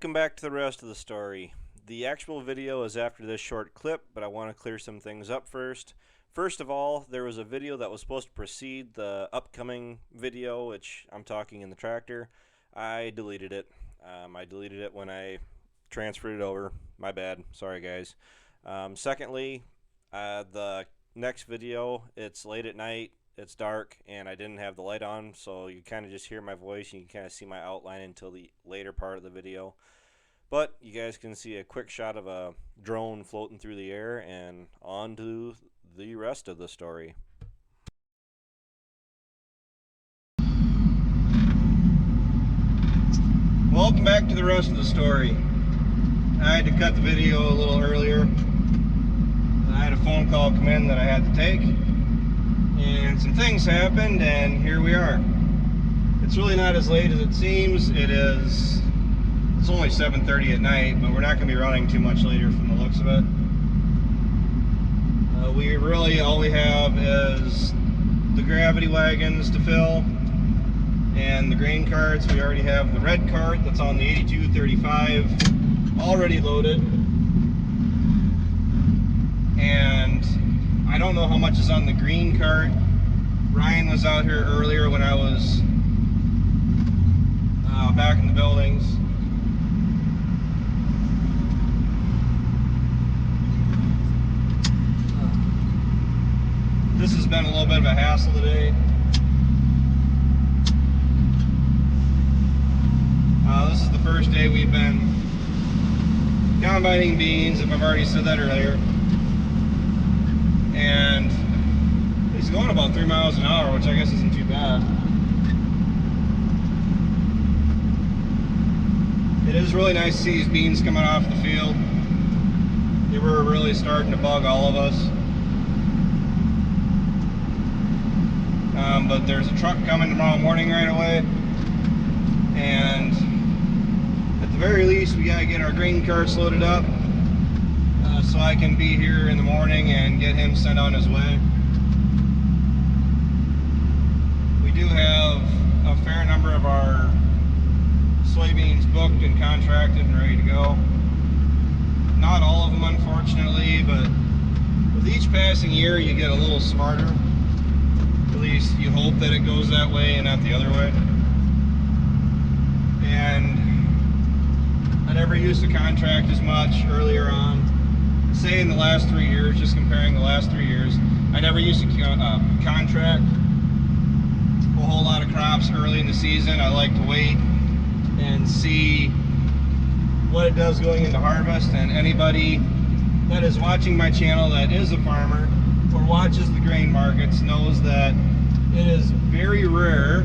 Welcome back to the rest of the story. The actual video is after this short clip, but I want to clear some things up first. First of all, there was a video that was supposed to precede the upcoming video, which I'm talking in the tractor. I deleted it. I deleted it when I transferred it over. My bad. Sorry, guys. Secondly, the next video, it's late at night, it's dark, and I didn't have the light on, so you kind of just hear my voice and you can kind of see my outline until the later part of the video. But you guys can see a quick shot of a drone floating through the air, and on to the rest of the story. Welcome back to the rest of the story. I had to cut the video a little earlier. I had a phone call come in that I had to take, and some things happened, and here we are. It's really not as late as it seems. It's only 7:30 at night, but we're not going to be running too much later from the looks of it. All we have is the gravity wagons to fill and the grain carts. We already have the red cart that's on the 8235 already loaded, and I don't know how much is on the green cart. Ryan was out here earlier when I was back in the buildings. This has been a little bit of a hassle today. This is the first day we've been combining beans, if I've already said that earlier. And he's going about 3 miles an hour, which I guess isn't too bad. It is really nice to see these beans coming off the field. They were really starting to bug all of us. But there's a truck coming tomorrow morning right away, and at the very least we gotta get our grain carts loaded up so I can be here in the morning and get him sent on his way. We do have a fair number of our soybeans booked and contracted and ready to go. Not all of them, unfortunately, but with each passing year you get a little smarter. At least you hope that it goes that way and not the other way. And I never used to contract as much earlier on. Say in the last 3 years, just comparing the last 3 years, I never used to contract a whole lot of crops early in the season. I like to wait and see what it does going into harvest. And anybody that is watching my channel that is a farmer or watches the grain markets knows that it is very rare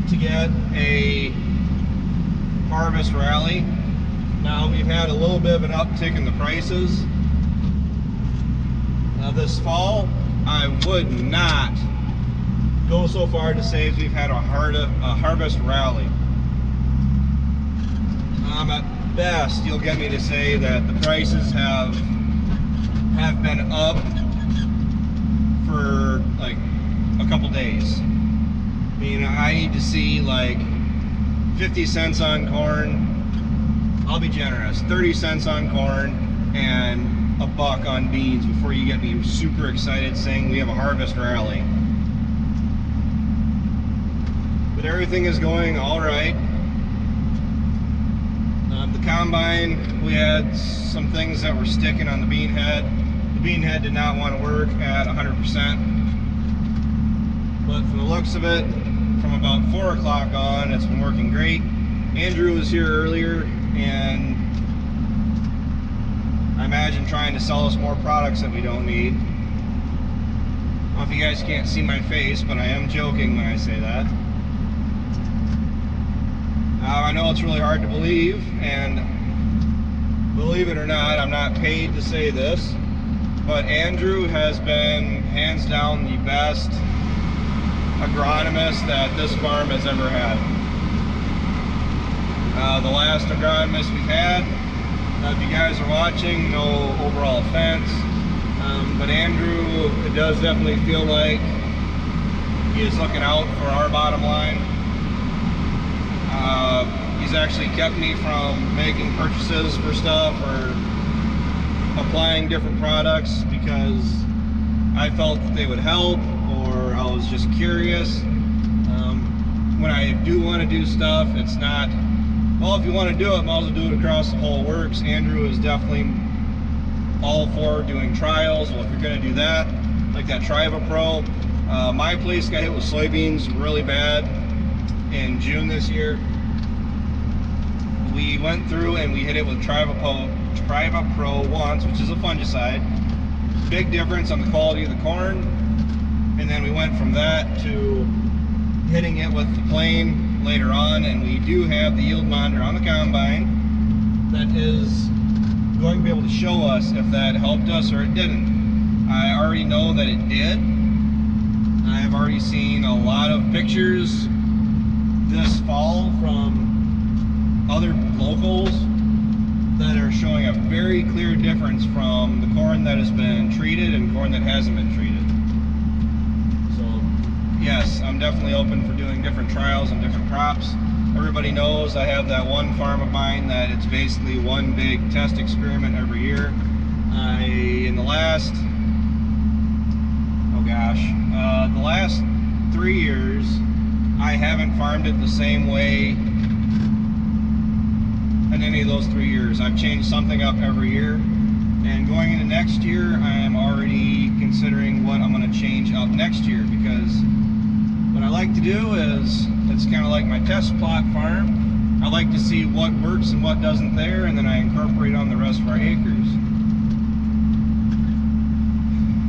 to get a harvest rally. Now, we've had a little bit of an uptick in the prices. This fall, I would not go so far to say we've had a harvest rally. At best, you'll get me to say that the prices have been up for like a couple days. I mean, I need to see like 50 cents on corn. I'll be generous, 30 cents on corn and $1 on beans before you get me super excited saying we have a harvest rally. But everything is going all right. The combine, we had some things that were sticking on the bean head. The bean head did not want to work at 100%. But from the looks of it, from about 4 o'clock on, it's been working great. Andrew was here earlier, and I imagine trying to sell us more products that we don't need. I don't know if you guys can't see my face, but I am joking when I say that. I know it's really hard to believe, and believe it or not, I'm not paid to say this, but Andrew has been hands down the best agronomist that this farm has ever had. The last agronomist we've had, if you guys are watching, no overall offense, but Andrew, it does definitely feel like he is looking out for our bottom line. He's actually kept me from making purchases for stuff or applying different products because I felt that they would help, or I was just curious. When I do want to do stuff, it's not, well, if you want to do it, might as well do it across the whole works. Andrew is definitely all for doing trials. Well, if you're going to do that, like that Triva Pro, my place got hit with soybeans really bad in June this year. We went through and we hit it with Triva Pro once, which is a fungicide. Big difference on the quality of the corn. And then we went from that to hitting it with the plain later on, and we do have the yield monitor on the combine that is going to be able to show us if that helped us or it didn't. I already know that it did. I've already seen a lot of pictures this fall from other locals that are showing a very clear difference from the corn that has been treated and corn that hasn't been treated. Yes, I'm definitely open for doing different trials and different crops. Everybody knows I have that one farm of mine that it's basically one big test experiment every year. In the last, the last 3 years, I haven't farmed it the same way in any of those 3 years. I've changed something up every year. And going into next year, I am already considering what I'm going to change up next year, because what I like to do is, it's kind of like my test plot farm. I like to see what works and what doesn't there, and then I incorporate on the rest of our acres.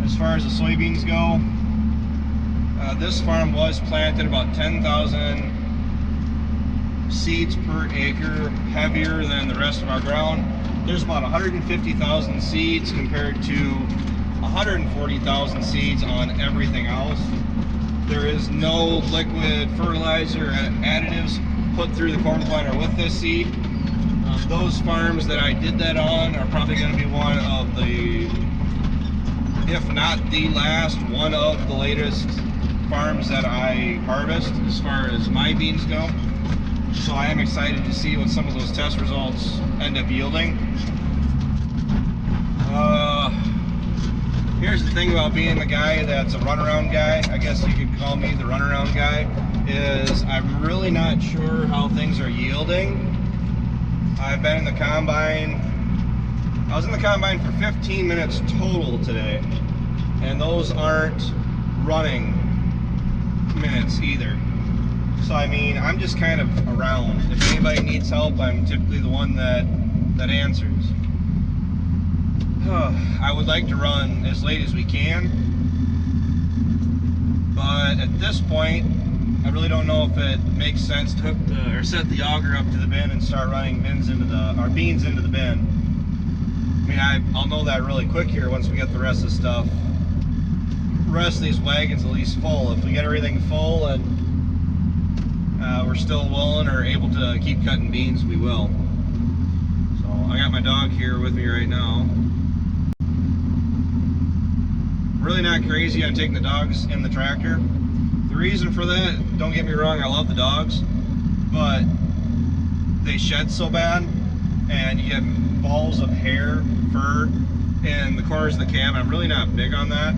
As far as the soybeans go, this farm was planted about 10,000 seeds per acre, heavier than the rest of our ground. There's about 150,000 seeds compared to 140,000 seeds on everything else. There is no liquid fertilizer additives put through the corn planter with this seed. Those farms that I did that on are probably going to be one of the, if not the last, one of the latest farms that I harvest as far as my beans go. So I am excited to see what some of those test results end up yielding. Here's the thing about being the guy that's a runaround guy, I guess you could call me the runaround guy, is I'm really not sure how things are yielding. I've been in the combine, I was in the combine for 15 minutes total today, and those aren't running minutes either. So I mean, I'm just kind of around. If anybody needs help, I'm typically the one that answers. I would like to run as late as we can, but at this point, I really don't know if it makes sense to hook or set the auger up to the bin and start running beans into the bin. I mean, I'll know that really quick here once we get the rest of the stuff. The rest of these wagons at least full. If we get everything full and we're still willing or able to keep cutting beans, we will. So I got my dog here with me right now. Really not crazy on taking the dogs in the tractor. The reason for that, don't get me wrong, I love the dogs, but they shed so bad and you get balls of hair, fur in the corners of the cab. I'm really not big on that.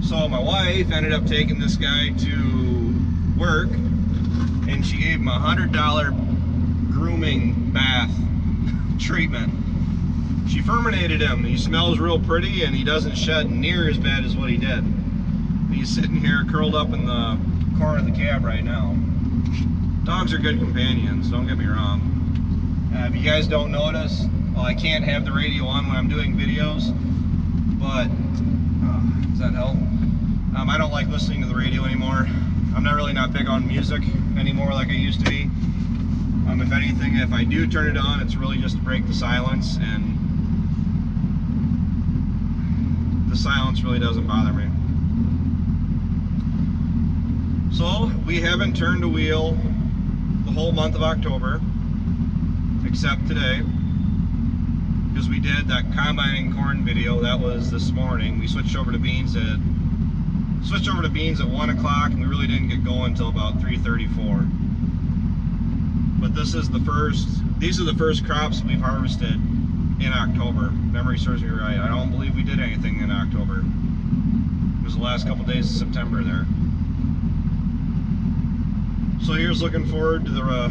So my wife ended up taking this guy to work, and she gave him a $100 grooming bath treatment. She furminated him. He smells real pretty and he doesn't shed near as bad as what he did. He's sitting here curled up in the corner of the cab right now. Dogs are good companions, don't get me wrong. If you guys don't notice, well, I can't have the radio on when I'm doing videos, but does that help? I don't like listening to the radio anymore. I'm not big on music anymore like I used to be. If anything, if I do turn it on, it's really just to break the silence, and the silence really doesn't bother me. So we haven't turned a wheel the whole month of October, except today, because we did that combining corn video. That was this morning. We switched over to beans at 1 o'clock, and we really didn't get going until about 3:34. But these are the first crops we've harvested in October. Memory serves me right. I don't believe we did anything in October. It was the last couple days of September there. So here's looking forward to the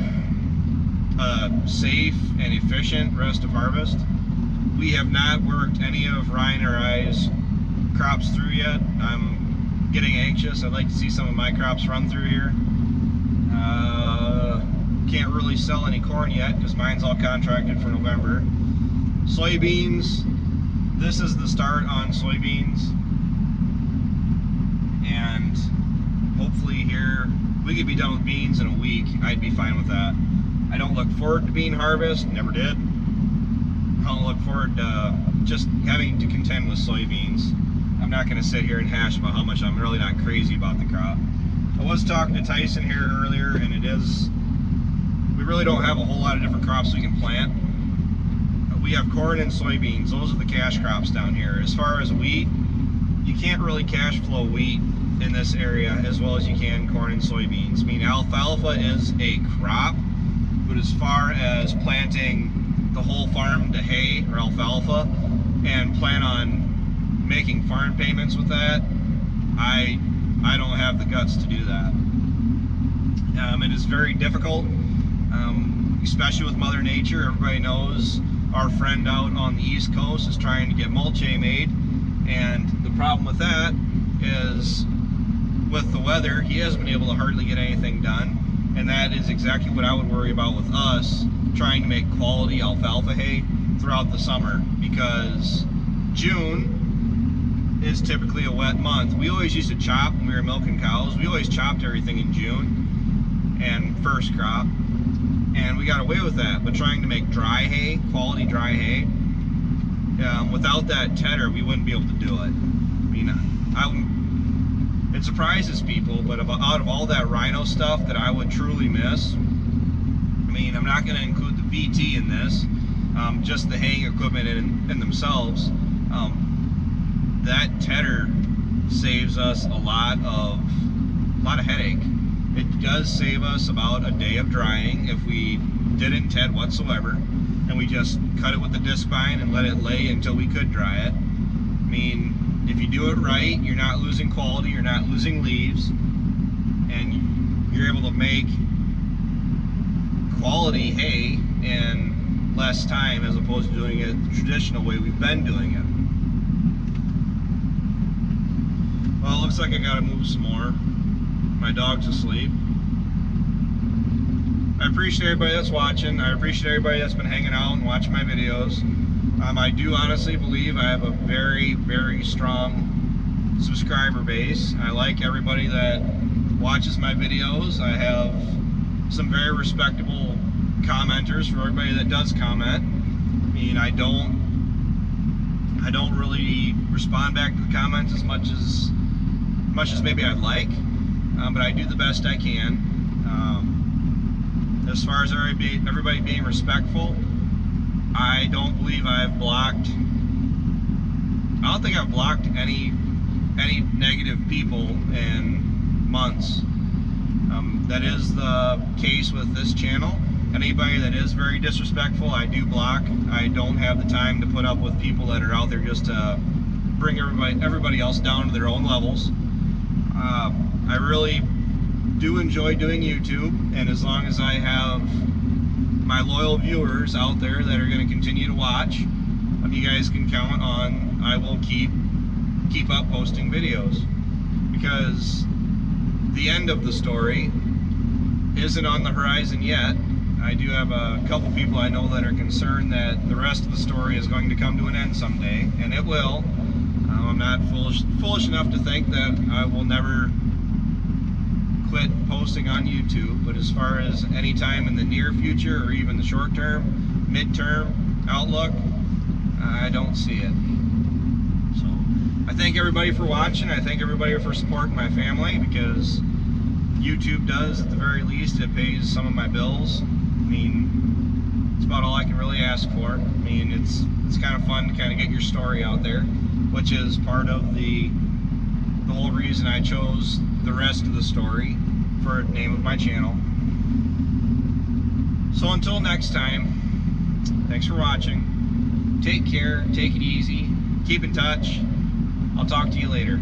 safe and efficient rest of harvest. We have not worked any of Ryan or I's crops through yet. I'm getting anxious. I'd like to see some of my crops run through here. Can't really sell any corn yet because mine's all contracted for November. Soybeans, this is the start on soybeans, and hopefully here we could be done with beans in a week. I'd be fine with that. I don't look forward to bean harvest, never did. I don't look forward to just having to contend with soybeans. I'm not going to sit here and hash about how much I'm really not crazy about the crop. I was talking to Tyson here earlier, and we really don't have a whole lot of different crops we can plant. We have corn and soybeans. Those are the cash crops down here. As far as wheat, you can't really cash flow wheat in this area as well as you can corn and soybeans. I mean, alfalfa is a crop, but as far as planting the whole farm to hay or alfalfa and plan on making farm payments with that, I don't have the guts to do that. It is very difficult, especially with Mother Nature. Everybody knows our friend out on the East Coast is trying to get mulch made, and the problem with that is with the weather, he hasn't been able to hardly get anything done, and that is exactly what I would worry about with us trying to make quality alfalfa hay throughout the summer, because June is typically a wet month. We always used to chop when we were milking cows. We always chopped everything in June and first crop, and we got away with that. But trying to make dry hay, quality dry hay, without that tedder, we wouldn't be able to do it. I mean, it surprises people, but out of all that rhino stuff that I would truly miss, I mean, I'm not going to include the VT in this, just the haying equipment in themselves. That tedder saves us a lot of headache. It does save us about a day of drying if we didn't ted whatsoever, and we just cut it with the disc vine and let it lay until we could dry it. I mean, if you do it right, you're not losing quality, you're not losing leaves, and you're able to make quality hay in less time as opposed to doing it the traditional way we've been doing it. Well, it looks like I gotta move some more. My dog's asleep. I appreciate everybody that's watching. I appreciate everybody that's been hanging out and watching my videos. I do honestly believe I have a very, very strong subscriber base. I like everybody that watches my videos. I have some very respectable commenters for everybody that does comment. I mean, I don't really respond back to the comments as much as maybe I'd like, but I do the best I can. As far as everybody being respectful, I don't believe I've blocked. I don't think I've blocked any negative people in months. That is the case with this channel. Anybody that is very disrespectful, I do block. I don't have the time to put up with people that are out there just to bring everybody else down to their own levels. I really do enjoy doing YouTube, and as long as I have my loyal viewers out there that are going to continue to watch, you guys can count on I will keep up posting videos, because the end of the story isn't on the horizon yet. I do have a couple people I know that are concerned that the rest of the story is going to come to an end someday, and it will. I'm not foolish enough to think that I will never quit posting on YouTube, but as far as any time in the near future or even the short term, mid-term outlook, I don't see it. So I thank everybody for watching. I thank everybody for supporting my family, because YouTube does, at the very least, it pays some of my bills. I mean, it's about all I can really ask for. I mean, it's kind of fun to kind of get your story out there, which is part of the whole reason I chose the rest of the story for the name of my channel. So until next time, thanks for watching. Take care, take it easy, keep in touch. I'll talk to you later.